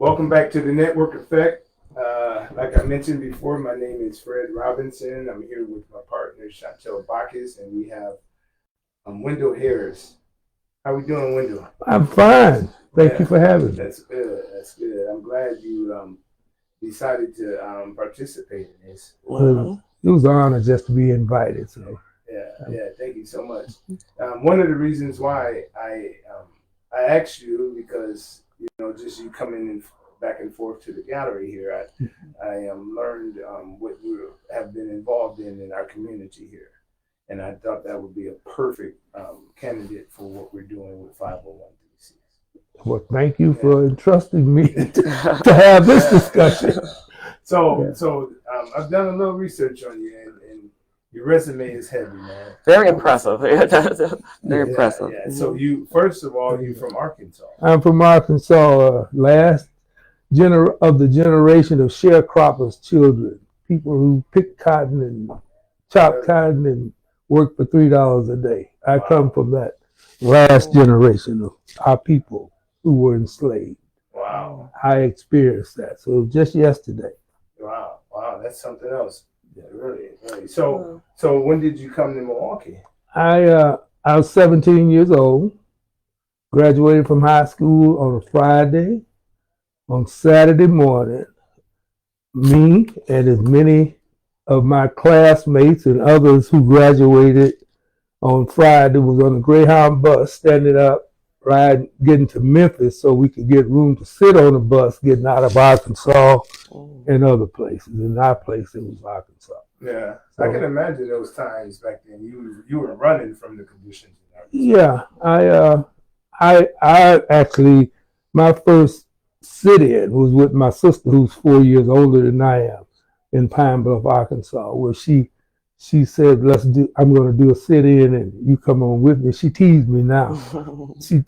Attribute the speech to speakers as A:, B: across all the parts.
A: Welcome back to the Network Effect. Like I mentioned before, my name is Fred Robinson. I'm here with my partner, Shantel Bacchus, and we have Wendell Harris. How we doing, Wendell?
B: I'm fine. Thank you for having me.
A: That's good. That's good. I'm glad you decided to participate in this.
B: Well, it was an honor just to be invited. So
A: yeah. Thank you so much. One of the reasons why I asked you, because just you coming in back and forth to the gallery here, I learned what you have been involved in our community here, and I thought that would be a perfect candidate for what we're doing with 501c3's.
B: Well, thank you for entrusting me to have this discussion.
A: So I've done a little research on you, and your resume is heavy, man.
C: Very impressive. Very impressive.
A: Yeah. So first of all, you're from Arkansas.
B: I'm from Arkansas, last of the generation of sharecroppers' children, people who pick cotton and chop cotton and work for $3 a day. I come from that last generation of our people who were enslaved.
A: Wow.
B: I experienced that. So just yesterday.
A: Wow, that's something else. Yeah, really. So when did you come to Milwaukee?
B: I was 17 years old, graduated from high school on a Friday. On Saturday morning, me and as many of my classmates and others who graduated on Friday was on the Greyhound bus, standing up, getting to Memphis so we could get room to sit on the bus, getting out of Arkansas and other places. In our place, it was Arkansas.
A: Yeah, so, I can imagine those times back then. You were running from the conditions in Arkansas.
B: Yeah, I actually, my first sit-in was with my sister, who's 4 years older than I am, in Pine Bluff, Arkansas, where she said, I'm going to do a sit-in and you come on with me. She teased me now. She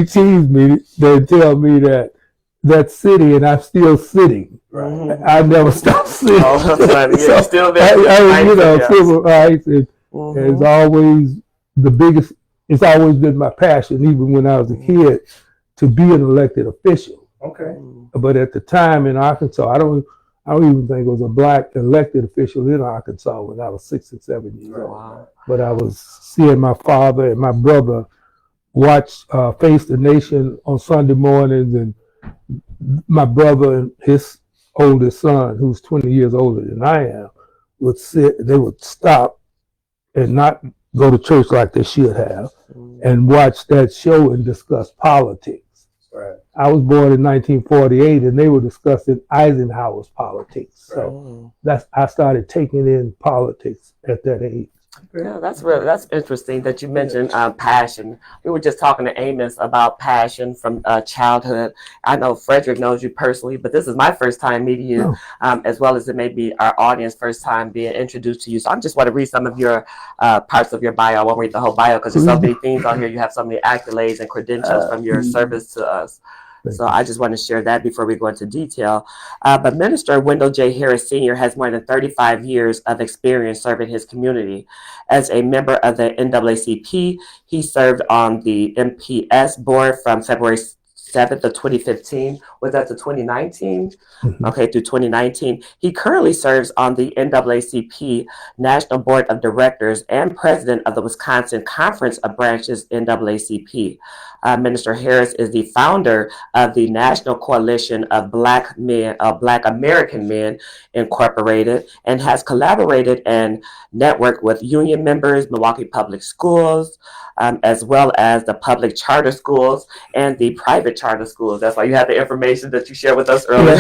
B: teased me to tell me that sit-in, I'm still sitting. Right. I never stopped sitting.
C: So, still there.
B: Civil rights and it's always it's always been my passion, even when I was a kid, to be an elected official.
A: Okay.
B: But at the time in Arkansas, I don't even think it was a black elected official in Arkansas when I was 6 and 7 years old.
C: Wow.
B: But I was seeing my father and my brother watch Face the Nation on Sunday mornings, and my brother and his oldest son, who's 20 years older than I am, they would stop and not go to church like they should have and watch that show and discuss politics.
A: Right.
B: I was born in 1948, and they were discussing Eisenhower's politics. So I started taking in politics at that age.
C: Yeah, that's interesting that you mentioned passion. We were just talking to Amos about passion from childhood. I know Fredrick knows you personally, but this is my first time meeting you, as well as it may be our audience first time being introduced to you. So I just want to read some of your parts of your bio. I won't read the whole bio because there's so many things on here. You have so many accolades and credentials from your service to us. So I just want to share that before we go into detail. But Minister Wendell J. Harris Sr. has more than 35 years of experience serving his community. As a member of the NAACP, he served on the MPS board from February 7th of 2015. Was that to 2019? Okay, through 2019. He currently serves on the NAACP National Board of Directors and president of the Wisconsin Conference of Branches NAACP. Minister Harris is the founder of the National Coalition of Black American Men Incorporated, and has collaborated and networked with union members, Milwaukee Public Schools, as well as the public charter schools and the private charter schools. That's why you have the information that you shared with us earlier.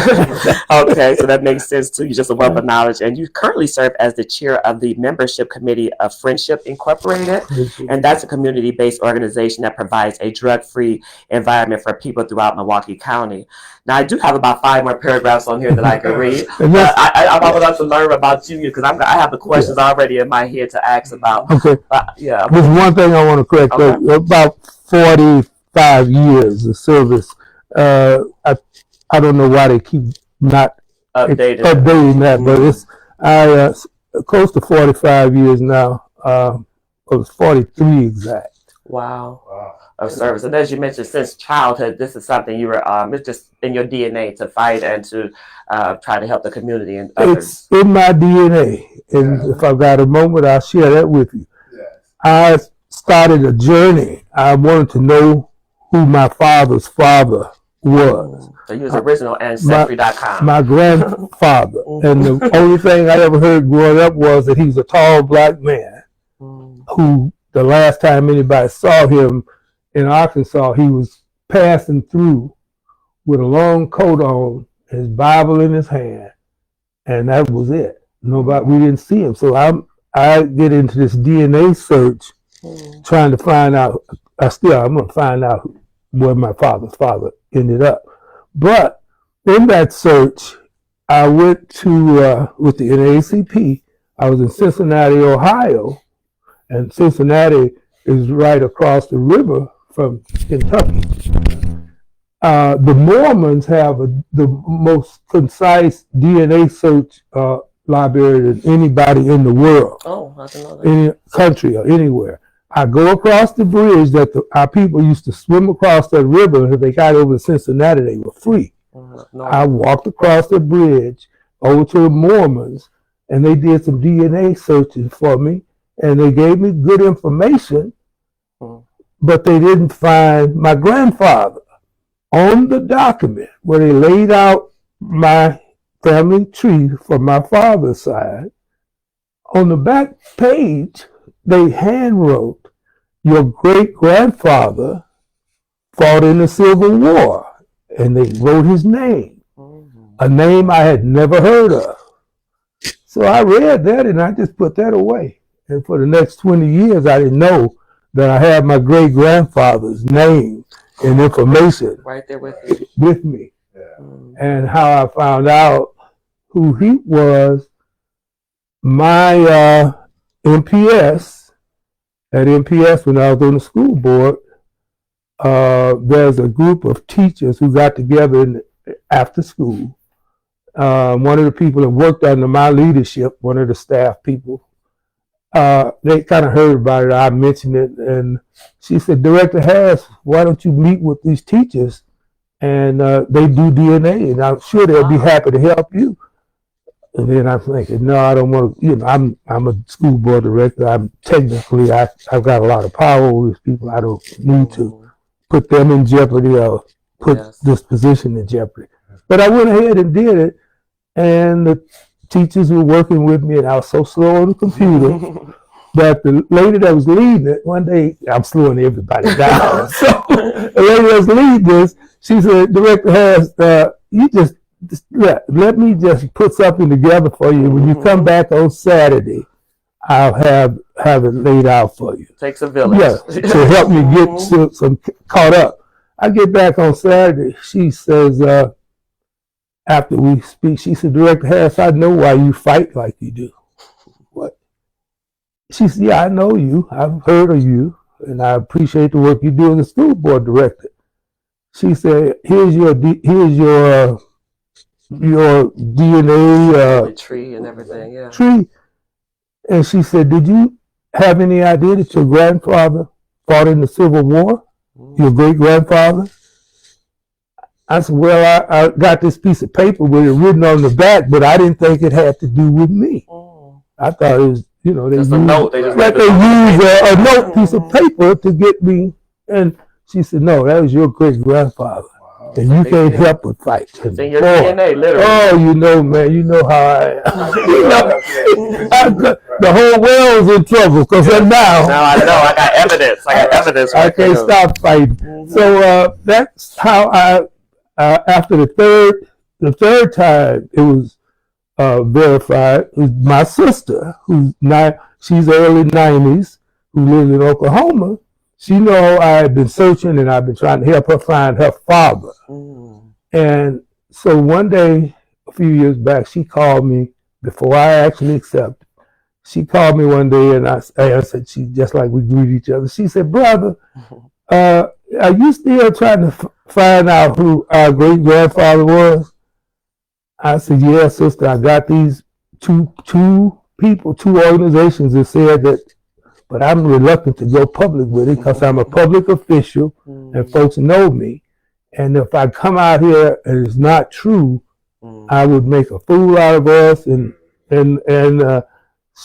C: Okay, so that makes sense too. You're just a wealth of knowledge. And you currently serve as the chair of the membership committee of Friendship Incorporated. And that's a community-based organization that provides a drug-free environment for people throughout Milwaukee County. Now, I do have about 5 more paragraphs on here that I can read. I would like to learn about you because I have the questions already in my head to ask about.
B: Okay. There's one thing I want to correct. Okay. About 45 years of service. I don't know why they keep not updating that, but it's close to 45 years now. It was 43 exact.
C: Wow. of service. And as you mentioned, since childhood, this is something you were, it's just in your DNA to fight and to try to help the community and others.
B: It's in my DNA. And if I've got a moment, I'll share that with you. I started a journey. I wanted to know who my father's father was.
C: So you was original Ancestry.com.
B: My grandfather. And the only thing I ever heard growing up was that he was a tall black man who, the last time anybody saw him in Arkansas, he was passing through with a long coat on, his Bible in his hand, and that was it. We didn't see him. So I get into this DNA search, trying to find out. I'm going to find out where my father's father ended up. But in that search, I went to with the NAACP. I was in Cincinnati, Ohio, and Cincinnati is right across the river from Kentucky. The Mormons have the most concise DNA search library than anybody in the world.
C: Oh, I didn't know that.
B: Any country or anywhere. I go across the bridge that our people used to swim across that river, and if they got over to Cincinnati, they were free.
C: No.
B: I walked across the bridge over to the Mormons, and they did some DNA searching for me, and they gave me good information, but they didn't find my grandfather. On the document where they laid out my family tree from my father's side, on the back page, they hand wrote, "Your great-grandfather fought in the Civil War," and they wrote his name, a name I had never heard of. So I read that and I just put that away. And for the next 20 years, I didn't know that I had my great-grandfather's name and information
C: right there with you.
B: With me. And how I found out who he was, my MPS, at MPS when I was on the school board, there's a group of teachers who got together after school. One of the people that worked under my leadership, one of the staff people, they kind of heard about it. I mentioned it, and she said, "Director Harris, why don't you meet with these teachers and they do DNA, and I'm sure they'll be happy to help you." And then I'm thinking, no, I don't want to. I'm a school board director. I've got a lot of power over these people. I don't need to put them in jeopardy or put this position in jeopardy. But I went ahead and did it, and the teachers were working with me, and I was so slow on the computer that the lady that was leading it, one day, I'm slowing everybody down. So the lady that was leading this, she said, "Director Harris, you just let me just put something together for you. When you come back on Saturday, I'll have it laid out for you."
C: Takes a village.
B: Yeah, to help me get some caught up. I get back on Saturday. She says, after we speak, she said, "Director Harris, I know why you fight like you do." What? She said, "Yeah, I know you. I've heard of you, and I appreciate the work you do as a school board director." She said, here's your DNA
C: tree and everything,
B: tree. And she said, "Did you have any idea that your grandfather fought in the Civil War? Your great-grandfather?" I said, "Well, I got this piece of paper with it written on the back, but I didn't think it had to do with me. I thought it was, they used a note piece of paper to get me." And she said, "No, that was your great-grandfather. And you can't help but fight."
C: It's in your DNA, literally.
B: Oh, man, you know how I am. The whole world's in trouble because now
C: I know, I got evidence.
B: I can't stop fighting. So that's how I, after the third time it was verified, it was my sister, she's early 90s, who lives in Oklahoma. She know I had been searching and I've been trying to help her find her father. And so one day, a few years back, she called me before I actually accepted. She called me one day and I said, she just like we greet each other. She said, "Brother, are you still trying to find out who our great-grandfather was?" I said, "Yeah, sister, I got these two organizations that said that but I'm reluctant to go public with it because I'm a public official and folks know me. And if I come out here and it's not true, I would make a fool out of us. And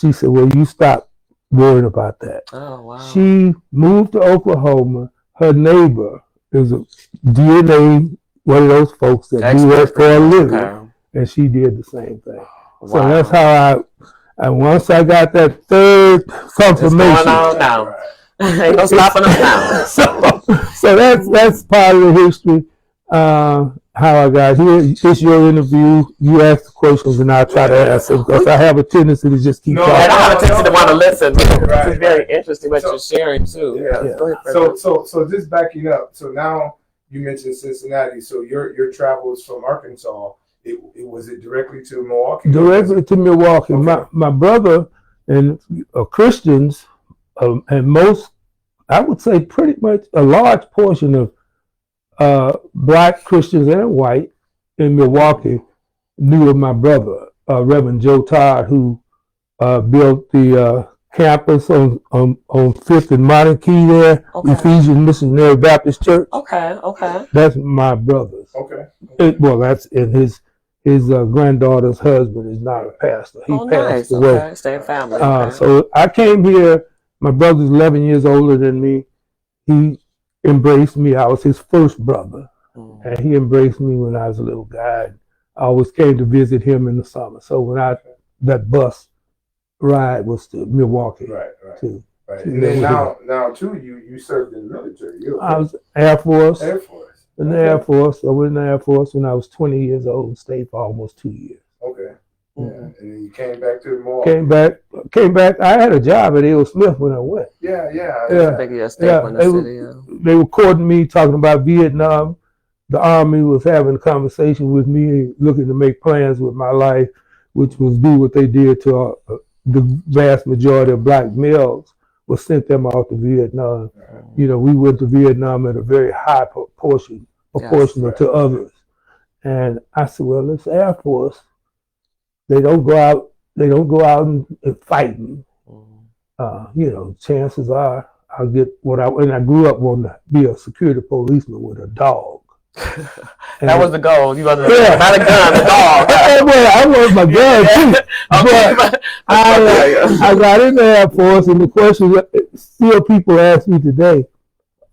B: she said, well, you stop worrying about that.
C: Oh, wow.
B: She moved to Oklahoma. Her neighbor is a DNA, one of those folks that do that for a living. Okay. And she did the same thing. Wow. So that's how and once I got that third confirmation.
C: It's going on now. Ain't no stopping us now.
B: So that's part of the history. How I got here. It's your interview. You ask the questions and I'll try to answer because I have a tendency to just keep talking.
C: And I have a tendency to want to listen. It's very interesting what you're sharing too.
A: Yeah. Go ahead, so just backing up. So now you mentioned Cincinnati. So your travels from Arkansas, was it directly to Milwaukee?
B: Directly to Milwaukee. Okay. My brother and Christians and most, I would say pretty much a large portion of Black Christians and white in Milwaukee knew of my brother, Reverend Joe Todd, who built the campus on 5th and Modern Key there, Ephesian Missionary Baptist Church.
C: Okay.
B: That's my brother's.
A: Okay.
B: Well, that's in his granddaughter's husband is not a pastor. He passed away.
C: Okay. Same family.
B: So I came here. My brother's 11 years older than me. He embraced me. I was his first brother. And he embraced me when I was a little guy. I always came to visit him in the summer. So when that bus ride was to Milwaukee.
A: Right. And then now too, you served in the military.
B: I was Air Force. In the Air Force. I was in the Air Force when I was 20 years old and stayed for almost 2 years.
A: Okay. Yeah. And then you came back to Milwaukee.
B: Came back. I had a job at A.O. Smith when I went.
A: Yeah.
B: They were courting me, talking about Vietnam. The Army was having a conversation with me, looking to make plans with my life, which was do what they did to the vast majority of Black males, was sent them out to Vietnam. You know, we went to Vietnam at a very high proportional to others. And I said, well, it's Air Force. They don't go out and fighting. You know, chances are I'll get and I grew up wanting to be a security policeman with a dog.
C: That was the goal. You wasn't not a gun, a dog.
B: I wanted my gun too. But I got in the Air Force, and the question still people ask me today,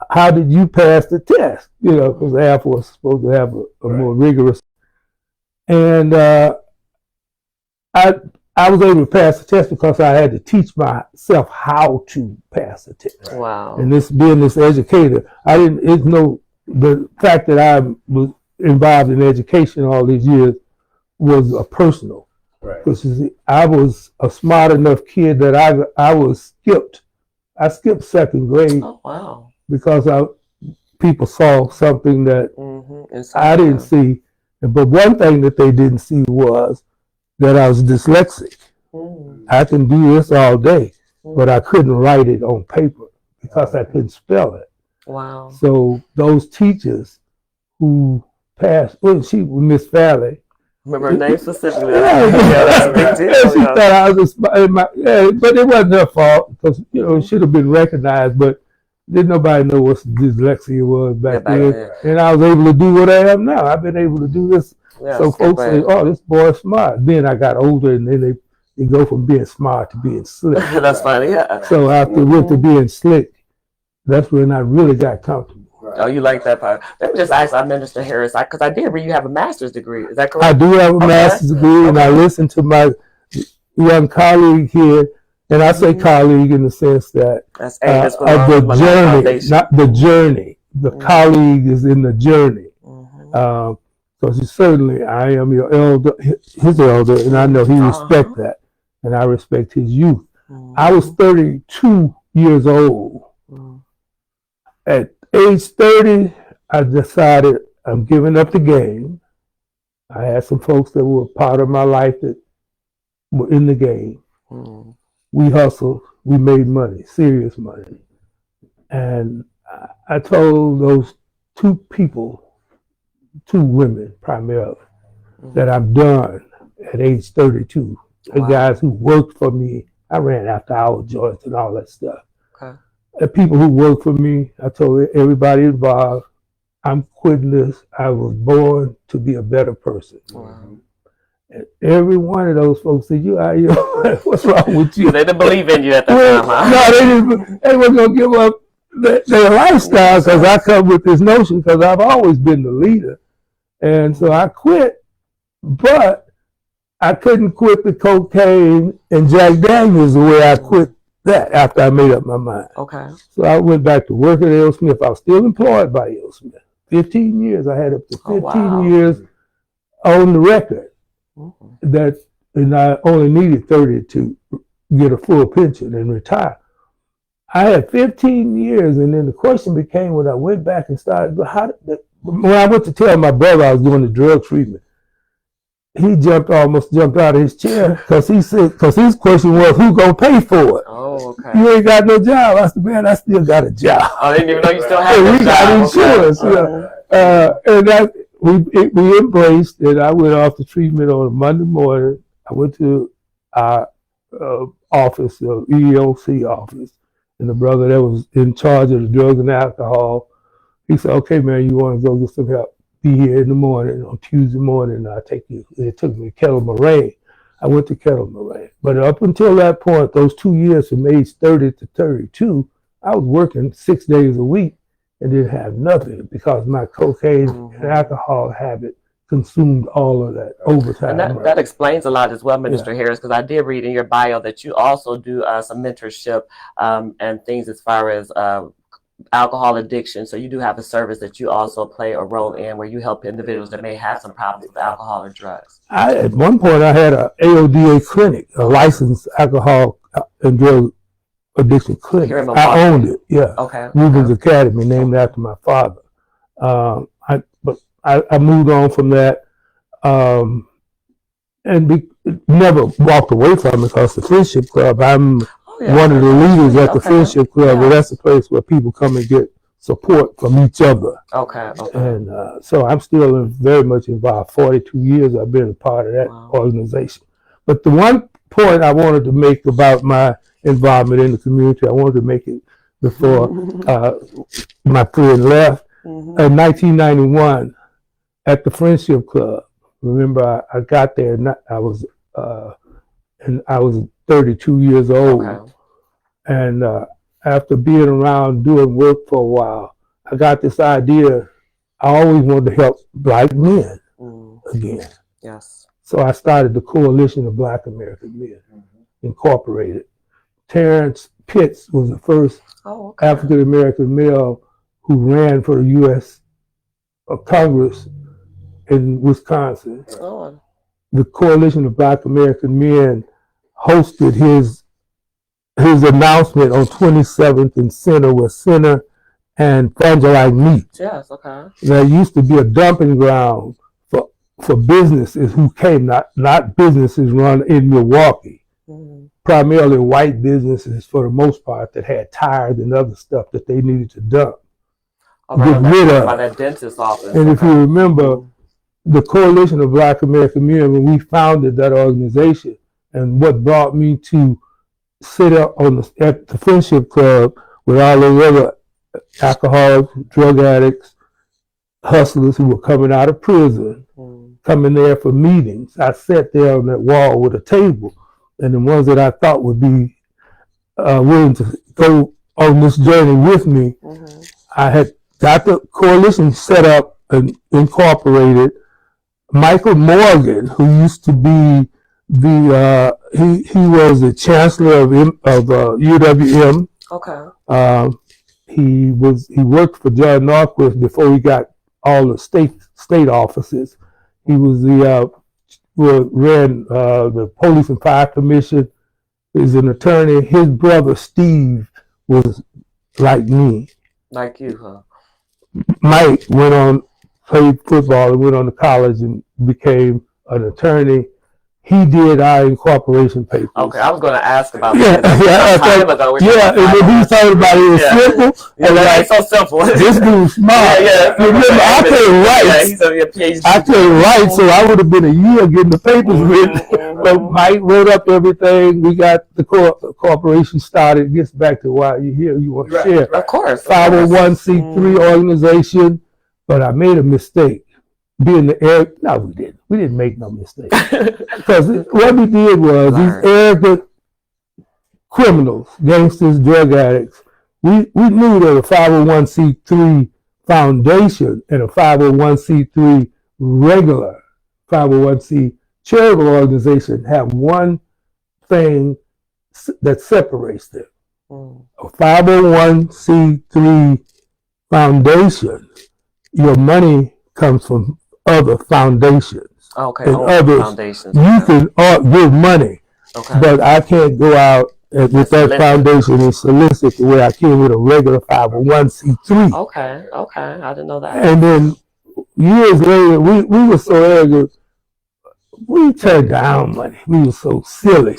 B: how did you pass the test? You know, because the Air Force is supposed to have a more rigorous. And I was able to pass the test because I had to teach myself how to pass the test.
C: Wow.
B: And being this educator, the fact that I was involved in education all these years was a personal.
A: Right.
B: Because I was a smart enough kid that I skipped second grade.
C: Oh, wow.
B: Because people saw something that I didn't see. But one thing that they didn't see was that I was dyslexic. I can do this all day, but I couldn't write it on paper because I couldn't spell it.
C: Wow.
B: So those teachers who passed, Miss Valley.
C: Remember her name specifically?
B: That's a big deal. She thought I was but it wasn't her fault because it should have been recognized, but didn't nobody know what dyslexia was back then. And I was able to do what I am now. I've been able to do this. So folks say, "Oh, this boy is smart." Then I got older, and then they go from being smart to being slick.
C: That's funny, yeah.
B: So after I went to being slick, that's when I really got comfortable.
C: Oh, you like that part? Let me just ask Minister Harris, because I did read you have a master's degree. Is that correct?
B: I do have a master's degree, and I listen to my young colleague here, and I say colleague in the sense that of the journey, not the journey. The colleague is in the journey. Because certainly I am your elder, his elder, and I know he respects that, and I respect his youth. I was 32 years old. At age 30, I decided I'm giving up the game. I had some folks that were part of my life that were in the game. We hustled, we made money, serious money. And I told those two women primarily, that I'm done at age 32. The guys who worked for me I ran after hour joints and all that stuff.
C: Okay.
B: The people who work for me, I told everybody involved, I'm quitting this. I was born to be a better person.
C: Wow.
B: And every one of those folks said, "You out here? What's wrong with you?"
C: They didn't believe in you at that time, huh?
B: No, they didn't. They weren't gonna give up their lifestyle because I come with this notion because I've always been the leader, and so I quit. But I couldn't quit the cocaine and Jack Daniels the way I quit that after I made up my mind.
C: Okay.
B: So I went back to work at L. Smith. I was still employed by L. Smith. 15 years. I had up to 15 years on the record. That, and I only needed 30 to get a full pension and retire. I had 15 years, and then the question became when I went back and started, when I went to tell my brother I was doing the drug treatment, he almost jumped out of his chair because his question was, who gonna pay for it?
C: Oh, okay.
B: You ain't got no job. I said, man, I still got a job.
C: Oh, they didn't even know you still had a job.
B: We got insurance.
C: Okay.
B: And that we embraced it. I went off to treatment on a Monday morning. I went to our office, the EEOC office, and the brother that was in charge of the drugs and alcohol, he said, "Okay, man, you want to go get some help? Be here in the morning, on Tuesday morning, I'll take you." It took me to Kettle Moraine. I went to Kettle Moraine. But up until that point, those 2 years from age 30 to 32, I was working 6 days a week and didn't have nothing because my cocaine and alcohol habit consumed all of that overtime.
C: And that explains a lot as well, Minister Harris, because I did read in your bio that you also do some mentorship and things as far as alcohol addiction. So you do have a service that you also play a role in where you help individuals that may have some problems with alcohol or drugs.
B: At one point, I had a AODA clinic, a licensed alcohol and drug addiction clinic. I owned it, yeah.
C: Okay.
B: Rubens Academy, named after my father. But I moved on from that and never walked away from it because the Friendship Club, I'm one of the leaders at the Friendship Club. Well, that's a place where people come and get support from each other.
C: Okay.
B: And so I'm still very much involved. 42 years I've been a part of that organization. But the one point I wanted to make about my involvement in the community, I wanted to make it before my friend left. In 1991, at the Friendship Club, remember I got there and I was 32 years old.
C: Okay.
B: And after being around doing work for a while, I got this idea. I always wanted to help Black men again.
C: Yes.
B: So I started the Coalition of Black American Men, Incorporated. Terrence Pitts was the first African American male who ran for the U.S. Congress in Wisconsin. The Coalition of Black American Men hosted his announcement on 27th and Center, where Center and Fangolite meet.
C: Yes, okay.
B: There used to be a dumping ground for businesses who came, not businesses run in Milwaukee, primarily white businesses for the most part that had tires and other stuff that they needed to dump. Get rid of.
C: By that dentist's office.
B: And if you remember, the Coalition of Black American Men, when we founded that organization, and what brought me to sit up at the Friendship Club with all those other alcoholics, drug addicts, hustlers who were coming out of prison, coming there for meetings. I sat there on that wall with a table, and the ones that I thought would be willing to go on this journey with me, I had got the coalition set up and incorporated. Michael Morgan, who used to be he was the chancellor of UWM.
C: Okay.
B: He worked for John Norquist before he got all the state offices. He was ran the Police and Fire Commission. He's an attorney. His brother Steve was like me.
C: Like you, huh?
B: Mike played football and went on to college and became an attorney. he did our incorporation papers.
C: Okay, I was going to ask about
B: Yeah,
C: that.
B: And then he was talking about it was simple.
C: Yeah, that ain't so simple.
B: This dude's smart. Remember, I couldn't write.
C: Yeah, he's a PhD.
B: I couldn't write, so I would have been a year getting the papers written. But Mike wrote up everything. We got the corporation started. It gets back to why you're here. You want to share.
C: Of course.
B: 501c3 organization. But I made a mistake. Being the air, no, we didn't. We didn't make no mistake. Because what we did was these arrogant criminals, gangsters, drug addicts, we knew that a 501c3 foundation and a 501c3 regular 501c charitable organization have one thing that separates them. A 501c3 foundation, your money comes from other foundations.
C: Okay,
B: and others,
C: foundations.
B: You can give money, but I can't go out with that foundation and solicit the way I can with a regular 501c3.
C: Okay, I didn't know that.
B: And then years later, we were so arrogant, we turned down money. We were so silly.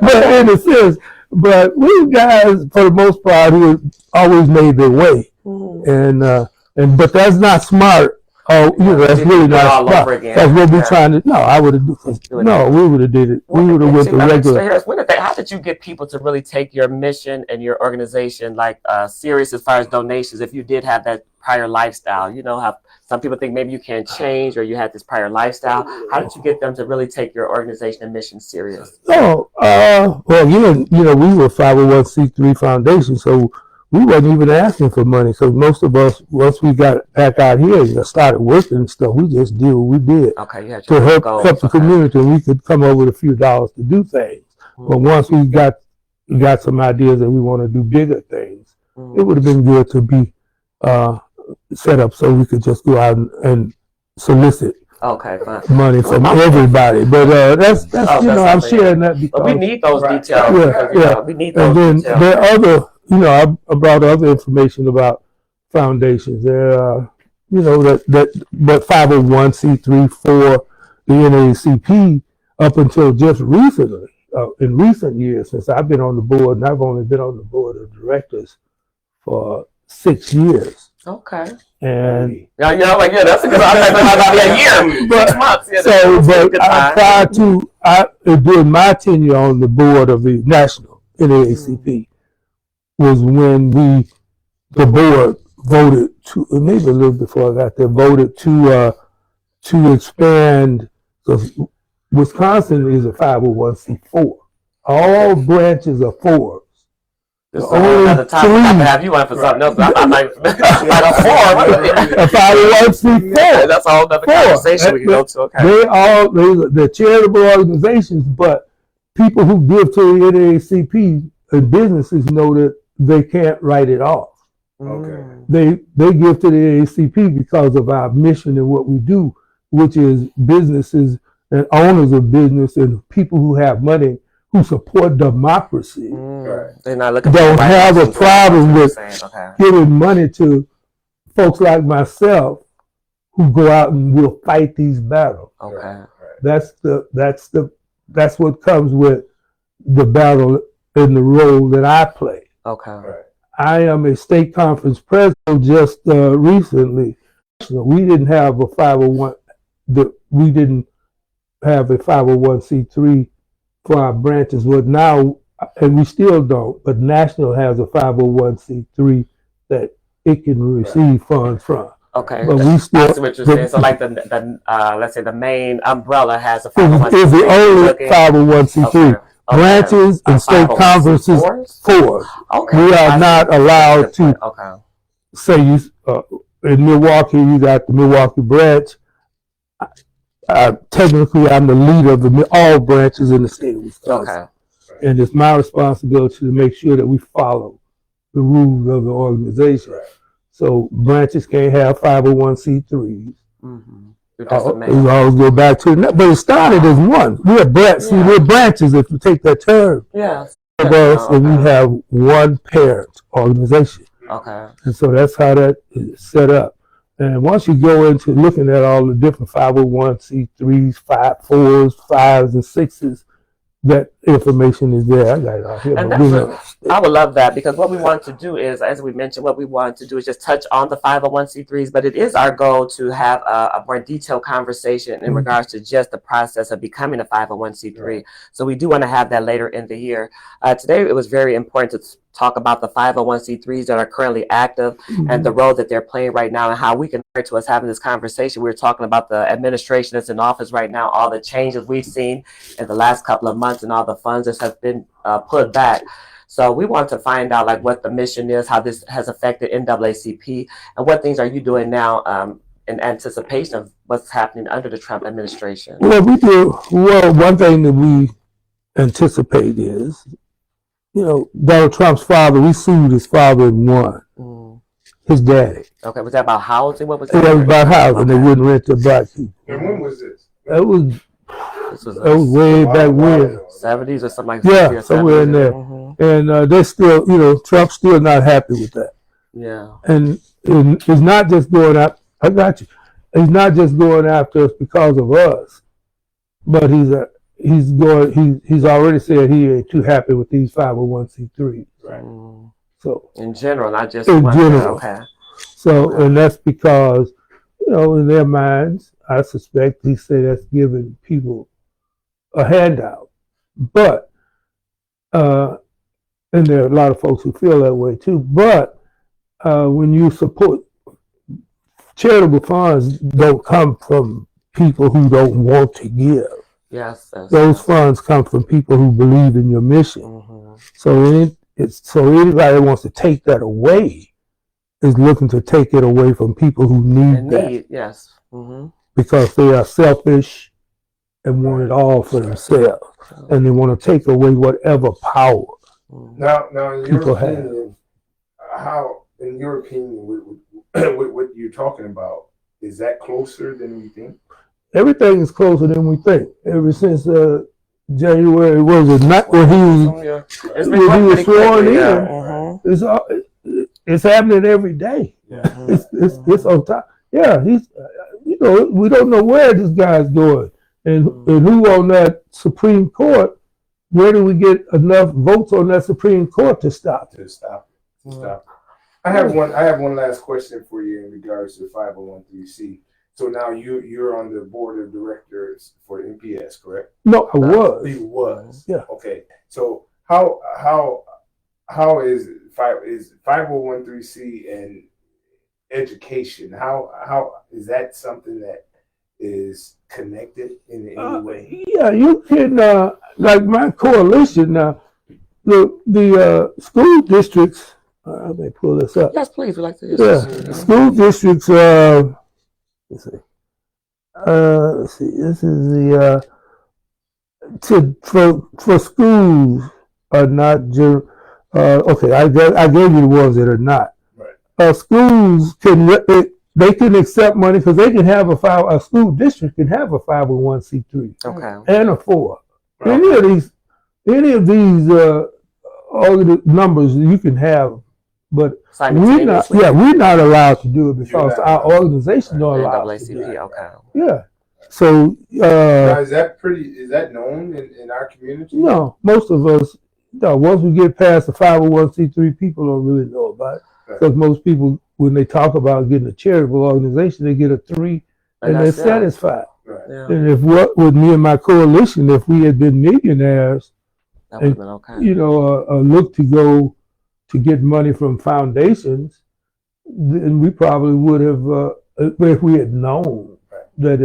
B: But in a sense, but we guys, for the most part, who always made their way. But that's not smart. Oh, that's really not smart. That's what we're trying to. No, I would have. No, we would have did it. We would have went the regular.
C: How did you get people to really take your mission and your organization serious as far as donations? If you did have that prior lifestyle, how some people think maybe you can't change or you had this prior lifestyle. How did you get them to really take your organization and mission serious?
B: Oh, well, we were a 501c3 foundation, so we wasn't even asking for money. So most of us, once we got back out here and started working and stuff, we just did what we did to help the community. We could come up with a few dollars to do things. But once we got some ideas that we want to do bigger things, it would have been good to be set up so we could just go out and solicit money from everybody. But that's I'm sharing that because
C: we need those details. We need those
B: details. There are other. I brought other information about foundations. There are, that 501c3 for the NAACP up until just recently, in recent years, since I've been on the board, and I've only been on the board of directors for 6 years.
C: Okay.
B: And
C: that's a good. About a year, 6 months.
B: During my tenure on the board of the national NAACP. Was when the board voted to, maybe a little before I got there, voted to expand, because Wisconsin is a 501c4. All branches are 4s.
C: There's another topic I have you on for something else. I'm like a 4.
B: A 501c4.
C: That's a whole other conversation we can go to. Okay.
B: They're charitable organizations, but people who give to the NAACP and businesses know that they can't write it off. They give to the NAACP because of our mission and what we do, which is businesses and owners of business and people who have money who support democracy.
C: They're not looking
B: don't have a problem with giving money to folks like myself who go out and will fight these battles. That's what comes with the battle in the role that I play. I am a state conference president just recently. We didn't have a 501c3 for our branches. But now, and we still don't, but National has a 501c3 that it can receive funds from. But we still.
C: That's what you're saying. So like let's say the main umbrella has a 501c3.
B: Is the only 501c3. Branches and state conferences, 4s. We are not allowed to say in Milwaukee, you got the Milwaukee branch. Technically, I'm the leader of all branches in the state of Wisconsin. And it's my responsibility to make sure that we follow the rules of the organization. So branches can't have 501c3s. We always go back to it, but it started as one. We're branches, if you take that term. And we have one parent organization. And so that's how that is set up. And once you go into looking at all the different 501c3s, 4s, 5s, and 6s, that information is there. I got it out here.
C: And I would love that, because what we want to do is, as we mentioned, what we want to do is just touch on the 501c3s, but it is our goal to have a more detailed conversation in regards to just the process of becoming a 501c3. Right. So we do want to have that later in the year. Today, it was very important to talk about the 501c3s that are currently active and the role that they're playing right now, and how we can learn to us having this conversation. We were talking about the administration that's in office right now, all the changes we've seen in the last couple of months, and all the funds that have been put back. So we want to find out like what the mission is, how this has affected NAACP, and what things are you doing now in anticipation of what's happening under the Trump administration.
B: Well, we do. Well, one thing that we anticipate is, Donald Trump's father, we sued his father and won. His daddy.
C: Okay, was that about housing? What was that?
B: It was about housing. They wouldn't rent to black people.
A: And when was this?
B: That was way back when.
C: 70s or something like that.
B: Yeah, somewhere in there. And they're still, Trump's still not happy with that.
C: Yeah.
B: And it's not just going out. I got you. He's not just going after us because of us, but he's already said he ain't too happy with these 501c3s.
A: Right.
B: So
C: in general, not just
B: in general.
C: Okay.
B: So and that's because in their minds, I suspect he said that's giving people a handout. But and there are a lot of folks who feel that way too. But when you support charitable funds, don't come from people who don't want to give.
C: Yes,
B: those funds come from people who believe in your mission. So anybody that wants to take that away is looking to take it away from people who need that.
C: Yes.
B: Because they are selfish and want it all for themselves, and they want to take away whatever power.
A: Now, in your opinion, in your opinion, what you're talking about, is that closer than we think?
B: Everything is closer than we think. Ever since January, was it not when he was sworn in? It's happening every day. It's on top. Yeah, he's. We don't know where this guy's going, and who on that Supreme Court. Where do we get enough votes on that Supreme Court to stop?
A: I have one last question for you in regards to 501c3. So now you're on the board of directors for NPS, correct?
B: No, I was.
A: You was.
B: Yeah.
A: Okay. So how is 501c3 and education? How is that something that is connected in any way?
B: Yeah, you can like my coalition now. The school districts. I may pull this up.
C: Yes, please. We'd like to.
B: Yeah, school districts. Let's see. Let's see. This is the for schools are not. Okay, I gave you the ones that are not. Right. Schools they can accept money because they can have a school district can have a 501c3.
C: Okay.
B: And a 4.
A: Right.
B: Any of these all of the numbers you can have. But we're not allowed to do it because our organization don't allow us to do it.
C: Okay.
B: Yeah. So
A: now, is that known in our community?
B: No, most of us. No, once we get past the 501c3, people don't really know about it because most people, when they talk about getting a charitable organization, they get a 3 and they're satisfied.
A: Right.
B: Yeah. And if with me and my coalition, if we had been millionaires,
C: that would have been okay.
B: Look to go. To get money from foundations, then we probably would have, if we had known that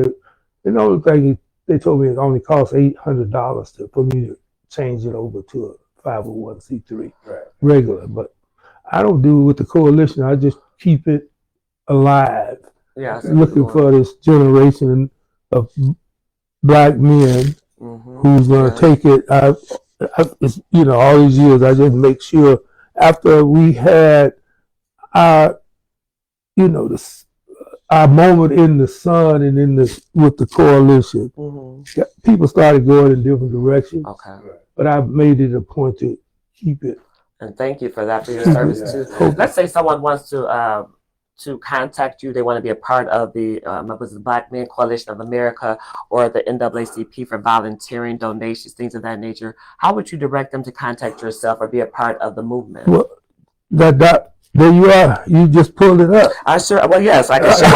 B: the only thing they told me it only costs $800 for me to change it over to a 501c3 regular. But I don't do it with the coalition. I just keep it alive.
C: Yeah,
B: looking for this generation of black men who's going to take it. All these years I just make sure. After we had our moment in the sun and with the coalition, people started going in different directions.
C: Okay.
B: But I made it a point to keep it.
C: And thank you for that, for your service too. Let's say someone wants to to contact you, they want to be a part of the was it Black Men Coalition of America or the NAACP for volunteering, donations, things of that nature, how would you direct them to contact yourself or be a part of the movement?
B: Well, there you are. You just pulled it up.
C: Well, yes, I can show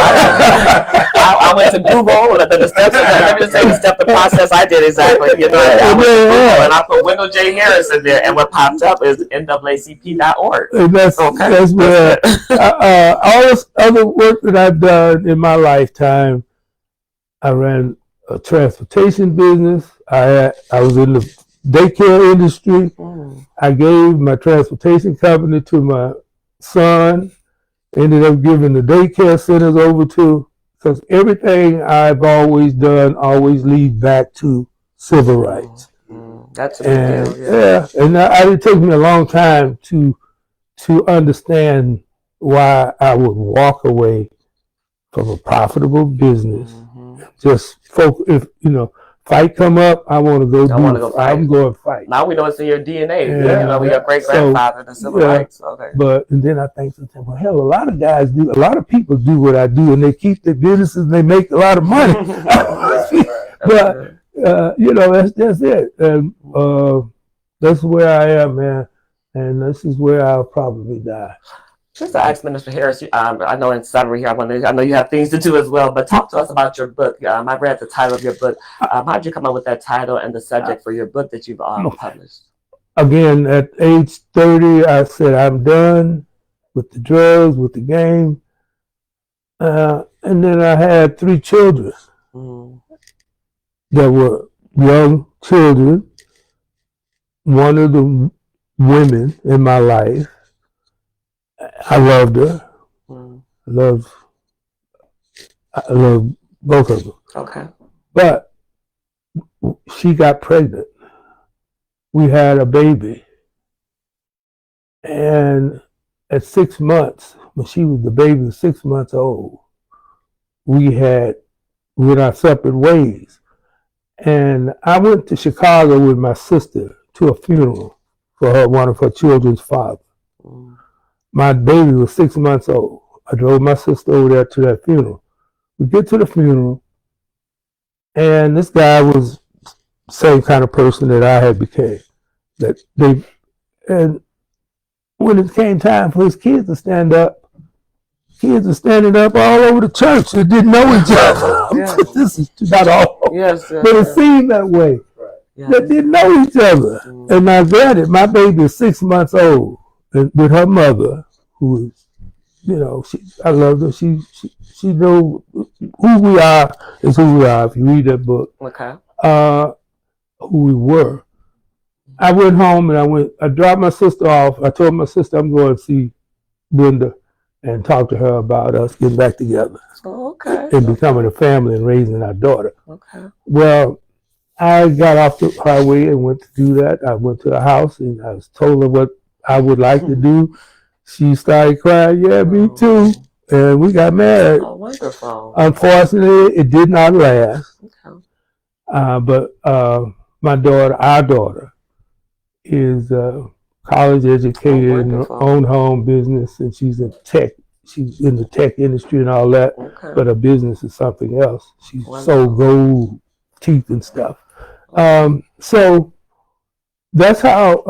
C: I went to Google and the steps. Let me just say the step, the process I did exactly. I went to Google and I put Wendell J Harris in there, and what popped up is NAACP.org.
B: And that's where all this other work that I've done in my lifetime. I ran a transportation business. I was in the daycare industry. I gave my transportation company to my son. Ended up giving the daycare centers over to, because everything I've always done always leads back to civil rights.
C: That's a big deal.
B: Yeah, and it took me a long time to understand why I would walk away from a profitable business. Just focus, fight come up, I want to go I'm going to fight.
C: Now we know it's in your DNA. We have great grandfather, the civil rights. Okay.
B: And then I think sometimes, well, hell, a lot of people do what I do, and they keep their businesses and they make a lot of money. But that's it, and that's where I am, man. And this is where I'll probably die.
C: Just to ask Minister Harris, I know in summary here, I know you have things to do as well, but talk to us about your book. I read the title of your book. How did you come up with that title and the subject for your book that you've published?
B: Again, at age 30, I said, I'm done with the drugs, with the game. And then I had 3 children that were young children. One of the women in my life, I loved her. I love both of them.
C: Okay.
B: But she got pregnant. We had a baby. And at 6 months, when the baby was 6 months old, we went our separate ways. And I went to Chicago with my sister to a funeral for one of her children's father. My baby was 6 months old. I drove my sister over there to that funeral. We get to the funeral, and this guy was the same kind of person that I had became. And when it came time for his kids to stand up, kids are standing up all over the church that didn't know each other. This is not all. But it seemed that way. They didn't know each other. And I granted, my baby is 6 months old. And with her mother, who is, I loved her. She knew who we are is who we are. If you read that book, who we were. I went home and I dropped my sister off. I told my sister I'm going to see Brenda and talk to her about us getting back together. And becoming a family and raising our daughter. Well, I got off the highway and went to do that. I went to the house and I told her what I would like to do. She started crying, yeah, me too. And we got married.
C: Oh, wonderful.
B: Unfortunately, it did not last. But our daughter, is college educated in her own home business, and she's in tech. She's in the tech industry and all that, but her business is something else. She's sold gold teeth and stuff. So that's how.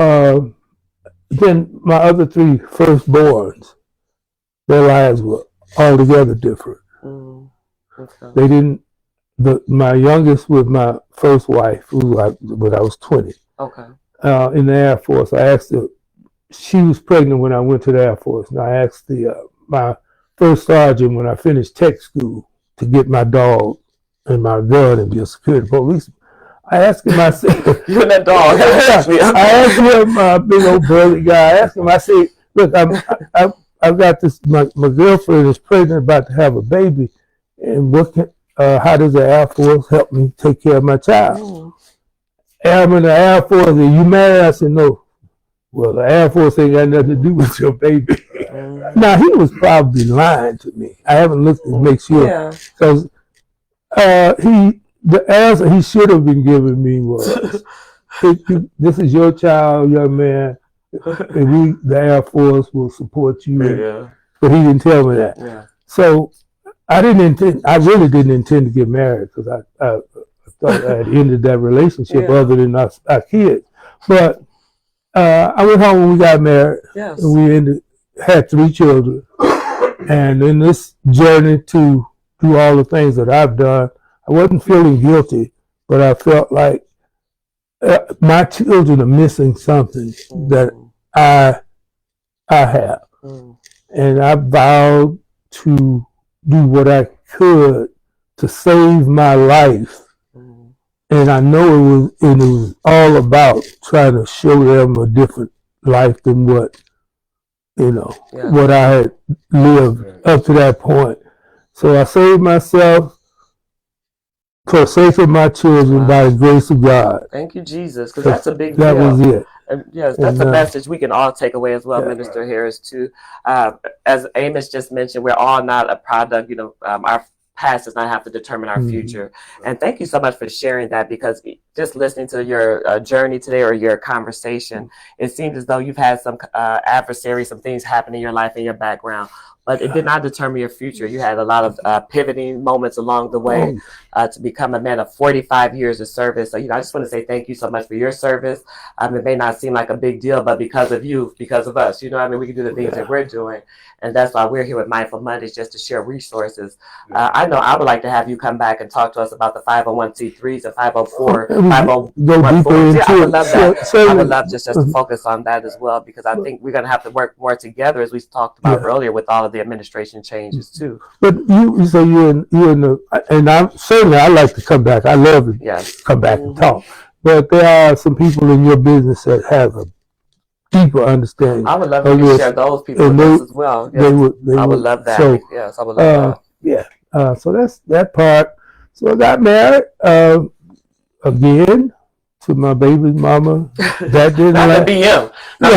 B: Then my other 3 firstborns, their lives were altogether different. They didn't. My youngest was my first wife, when I was 20. In the Air Force, I asked her. She was pregnant when I went to the Air Force, and I asked my first sergeant when I finished tech school to get my dog and my gun and be a security policeman. I asked him, I said,
C: you and that dog.
B: I asked him, big old burly guy, I asked him, I said, look, I've got this, my girlfriend is pregnant, about to have a baby, and how does the Air Force help me take care of my child? I'm in the Air Force, and you married? I said, no. Well, the Air Force ain't got nothing to do with your baby. Now, he was probably lying to me. I haven't looked to make sure. Because the answer he should have been giving me was, this is your child, young man, and the Air Force will support you. but he didn't tell me that.
C: Yeah.
B: So I really didn't intend to get married because I thought I had ended that relationship other than our kids. But I went home when we got married.
C: Yes.
B: And we had 3 children. And in this journey to do all the things that I've done, I wasn't feeling guilty, but I felt like my children are missing something that I have. And I vowed to do what I could to save my life. And I know it was all about trying to show them a different life than what I had lived up to that point. So I saved myself for the sake of my children by the grace of God.
C: Thank you, Jesus, because that's a big
B: deal. That was it.
C: And yes, that's a message we can all take away as well, Minister Harris, too. As Amos just mentioned, we're all not a product, our past does not have to determine our future. And thank you so much for sharing that, because just listening to your journey today or your conversation, it seems as though you've had some adversaries, some things happen in your life and your background. But it did not determine your future. You had a lot of pivoting moments along the way to become a man of 45 years of service. So, I just want to say thank you so much for your service. It may not seem like a big deal, but because of you, because of us, we can do the things that we're doing. And that's why we're here with Mindful Mondays, just to share resources. I know I would like to have you come back and talk to us about the 501c3's and 504, 501c3's. Yeah, I would love that. I would love just to focus on that as well, because I think we're going to have to work more together, as we talked about earlier, with all of the administration changes too.
B: But you're in the, and I like to come back. I love to come back and talk. But there are some people in your business that have a deeper understanding.
C: I would love to share those people with us as well. Yes. I would love that. So, yes, I would love that.
B: So that's that part. So I got married again to my baby's mama. That didn't
C: like be him.
B: We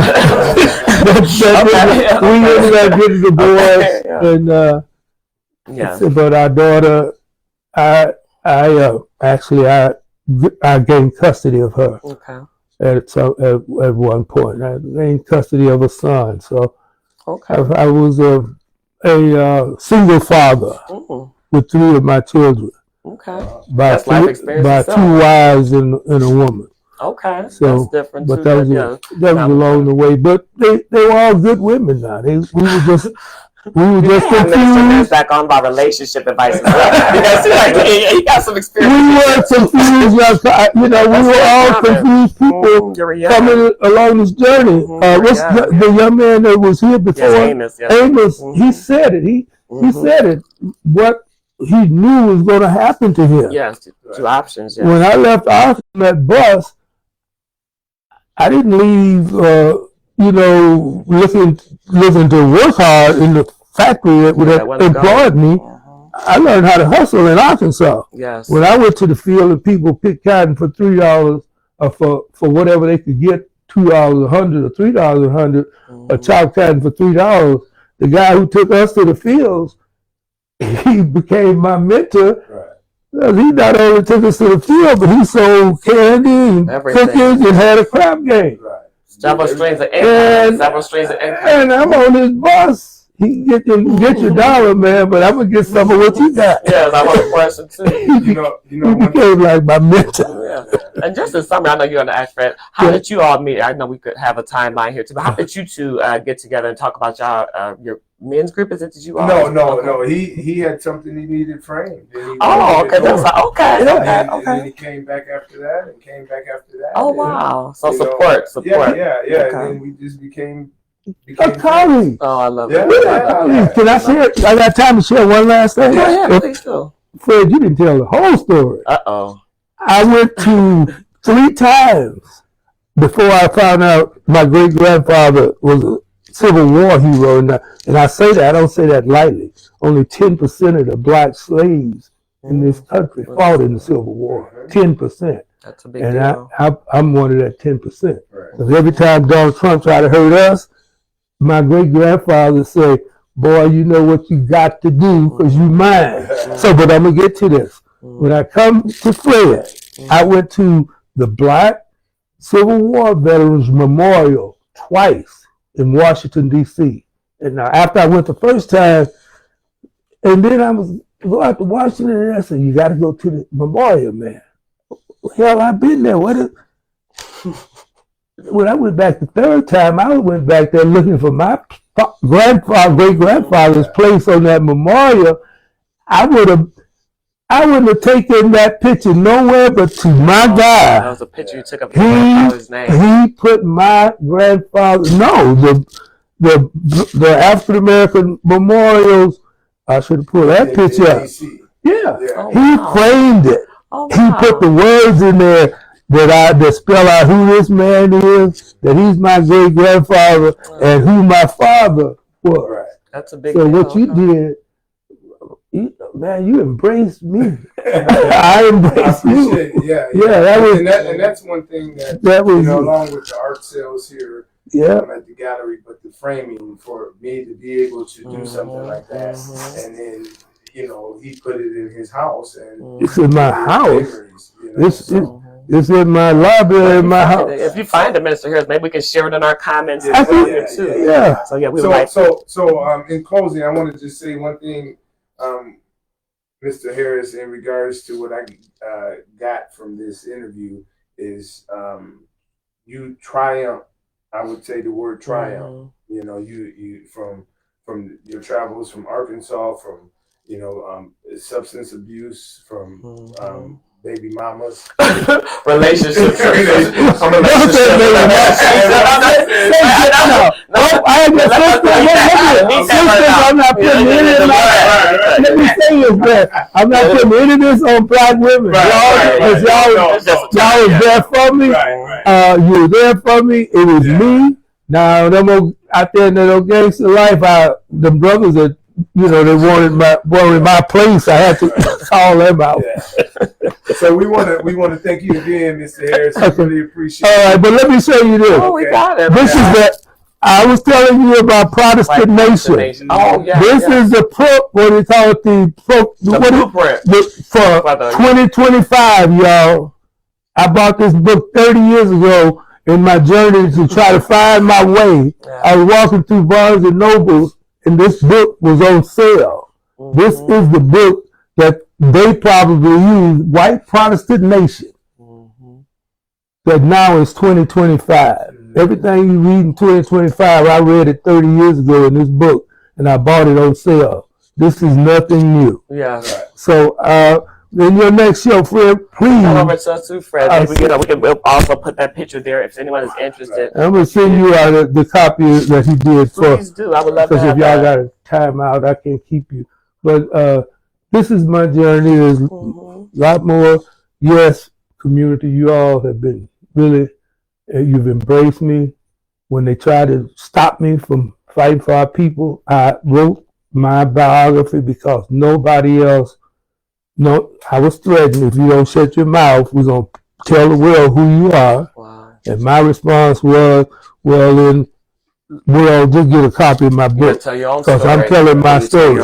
B: ended up getting divorced, and but our daughter, I gained custody of her.
C: Okay.
B: At one point, I gained custody of a son. So I was a single father with 3 of my children.
C: Okay.
B: By 2 wives and a woman.
C: Okay.
B: So,
C: that's different
B: but
C: too.
B: that was along the way. But they were all good women now. We were just confused.
C: Back on about relationship advice. Because he got some experience.
B: We were confused. We were all confused people coming along this journey. What's the young man that was here before?
C: Amos.
B: Amos. He said it. He said it. What he knew was going to happen to him.
C: Yes, 2 options. Yes.
B: When I left off that bus, I didn't leave, looking to work hard in the factory that employed me. I learned how to hustle in Arkansas.
C: Yes.
B: When I went to the field and people picked cotton for $3 or for whatever they could get, $2 a hundred or $3 a hundred, or chop cotton for $3, the guy who took us to the fields, he became my mentor. Right. He not only took us to the field, but he sold candy and cookies and had a crap game.
C: Right. Several strings of income.
B: And I'm on this bus. He get your dollar, man, but I'm gonna get some of what you got.
C: Yes, I want a question too.
B: He became like my mentor.
C: Yeah. And just in summary, I know you're on the ask Fred. How did you all meet? I know we could have a timeline here too, but how did you two get together and talk about your men's group? Is it did you all?
A: No. He had something he needed framed.
C: Okay, that's okay.
A: And then he came back after that.
C: Oh wow! So support.
A: Yeah. And then we just became
B: a colleague.
C: Oh, I love
B: that. Can I share? I got time to share one last thing.
C: Yeah, please do.
B: Fred, you didn't tell the whole story. I went to 3 times before I found out my great grandfather was a Civil War hero, and I say that I don't say that lightly. Only 10% of the black slaves in this country fought in the Civil War. 10%.
C: That's a big deal.
B: I'm one of that 10%. Because every time Donald Trump tried to hurt us, my great grandfather said, "Boy, you know what you got to do because you mine." So, but I'm gonna get to this. When I come to Fred, I went to the Black Civil War Veterans Memorial twice in Washington, D.C. And after I went the first time, and then I was go out to Washington, and I said, "You got to go to the memorial, man." Hell, I've been there. When I went back the third time, I went back there looking for my great grandfather's place on that memorial. I wouldn't have taken that picture nowhere but to my God.
C: That was a picture you took of your grandfather's name.
B: He put my grandfather. No, the African American memorials. I should have pulled that picture up. Yeah, he framed it.
C: Oh,
B: he put the words in there that spell out who this man is, that he's my great grandfather, and who my father was.
A: Right.
C: That's a big
B: So
C: deal.
B: what you did, man, you embraced me. I embraced you.
A: Yeah,
B: that was,
A: and that's one thing that
B: was,
A: along with the art sales here at the gallery, but the framing for me to be able to do something like that, and then he put it in his house, and
B: it's in my house. It's in my library in my house.
C: If you find it, Minister Harris, maybe we can share it in our comments.
B: Yeah.
C: So yeah, we would like.
A: So in closing, I want to just say one thing, Mr. Harris, in regards to what I got from this interview is you triumph. I would say the word triumph. You from your travels from Arkansas, from substance abuse, from baby mamas,
C: relationships.
B: I'm not putting any of that. Let me say this, man. I'm not putting any of this on black women. Y'all was there for me. You were there for me. It was me. Now, them out there in that gangster life, the brothers that they wanted my place. I had to call them out.
A: So we want to thank you again, Mr. Harris. I really appreciate it.
B: All right, but let me show you this.
C: Oh, we got it.
B: This is that I was telling you about Protestant Nation.
C: Oh, yeah.
B: This is the what they call it, the blueprint for 2025, y'all. I bought this book 30 years ago in my journey to try to find my way. I was walking through Barnes and Nobles, and this book was on sale. This is the book that they probably use, White Protestant Nation. That now is 2025. Everything you read in 2025, I read it 30 years ago in this book, and I bought it on sale. This is nothing new.
C: Yeah.
B: So, in your next show, Fred, please.
C: Come over to us too, Fred. We can also put that picture there if anyone is interested.
B: I'm going to send you out the copy that he did.
C: Please do. I would love to have
B: if y'all got a time out, I can keep you. But this is my journey. There's a lot more. Yes, community, you all have been really, you've embraced me. When they tried to stop me from fighting for our people, I wrote my biography because nobody else. No, I was threatened. If you don't shut your mouth, we're going to tell the world who you are. Wow. And my response was, well, then we'll just get a copy of my book. Because I'm telling my story.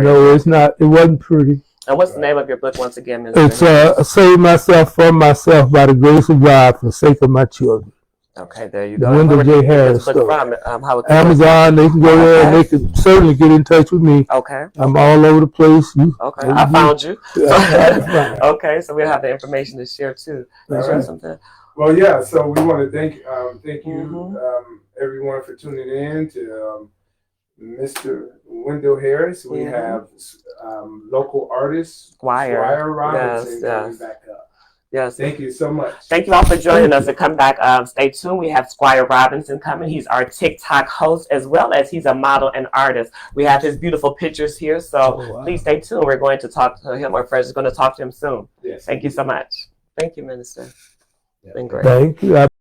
B: No, it's not. It wasn't pretty.
C: And what's the name of your book once again, Mr.
B: It's Save Myself from Myself by the Grace of God for the sake of my children.
C: Okay, there you go.
B: Wendell J. Harris. Amazon, they can go there and they can certainly get in touch with me.
C: Okay.
B: I'm all over the place.
C: Okay, I found you. Okay, so we'll have the information to share too.
A: Right.
C: Something.
A: Well, yeah, so we want to thank you, everyone, for tuning in to Mr. Wendell Harris. We have local artist Squire Robinson coming back up.
C: Yes.
A: Thank you so much.
C: Thank you all for joining us and come back. Stay tuned. We have Squire Robinson coming. He's our TikTok host as well as he's a model and artist. We have his beautiful pictures here. So please stay tuned. We're going to talk to him. Our friends are going to talk to him soon.
A: Yes.
C: Thank you so much. Thank you, Minister. It's been great.
B: Thank you.